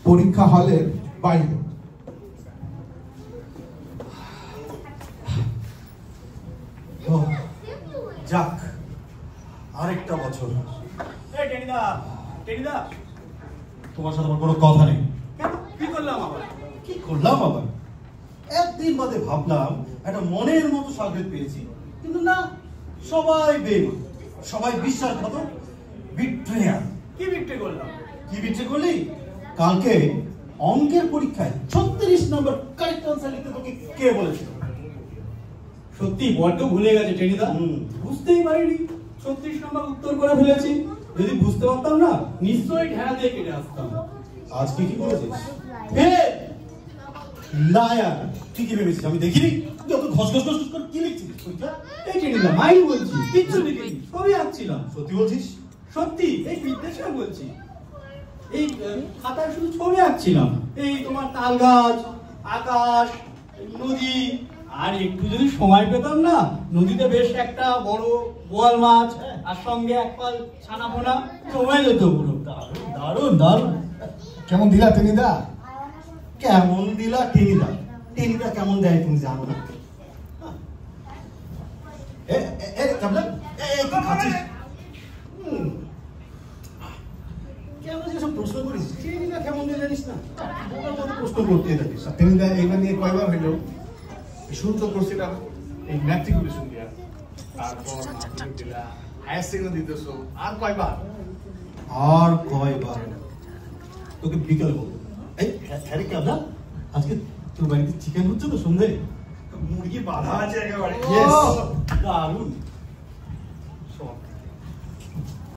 পরীক্ষা হলের বাইরে। যাক, আরেকটা বছর। তোমার সাথে আমার কোনো কথা নেই। কি করলাম আবার? কি করলাম আবার? একদিন বাদে ভাবলাম একটা মনের মতো সাগরেদ পেয়েছি, কিন্তু না, সবাই বেঈমান, সবাই বিশ্বাসঘাতক, বিট্রেয়ার। কি বিক্রি করলাম? কি বিট্রে করলি? কালকে অঙ্কের পরীক্ষায় 36 নম্বর কারেক্ট আনসার লিখতে তোকে কে বলেছিল? সত্যি বড্ড ভুলে গেছে টেনিদা। বুঝতেই পারিনি 36 নম্বর উত্তর করে ফেলেছি। যদি বুঝতে পারতাম না, নিশ্চয়ই ঢেড়া দিয়ে কেটে আসতাম। আজকে কি করেছিস? লায়ার! ঠিকই ভেবেছিস, আমি দেখিনি। যত ঘস ঘস ঘস করে কি লিখছিস পরীক্ষা? এই টেনিদা, মাই বলছি, কিচ্ছু লিখিনি, সবই আঁকছিলাম। সত্যি বলছিস? সত্যি, এই বিদ্বেষে বলছি। এই খাতায় শুধু ছবি আঁকছিলাম। এই তোমার তাল গাছ, আকাশ, নদী। আর একটু যদি সময় পেতাম না, নদীতে বেশ একটা বড় বোয়াল মাছ আর সঙ্গে এক পাল ছানা পোনা জমে যেত পুরো। দারুণ দারুণ দারুণ। কেমন দিলা টেনিদা? কেমন দিলা টেনিদা? টেনিদা কেমন দেয় তুমি জানো না? কি খাচ্ছিস? কেন যেসব প্রশ্ন করিস? টেনিদা কেমন দেয় জানিস না? বোকার মতো প্রশ্ন করতে থাকিস। টেনিদা এইবার নিয়ে কয়বার হইল? শুরু তো করছিলাম এই ম্যাট্রিকুলেশন দিয়া, তারপর হায়ার সেকেন্ডারি দিতেছো, আর কয়বার? আর কয়বার? তোকে বিকেল বলবো। এই হ্যাঁ রে কেমন? আজকে তোর বাড়িতে চিকেন হচ্ছে তো সন্ধ্যে? মুরগি বাঁধা আছে একেবারে। দারুণ।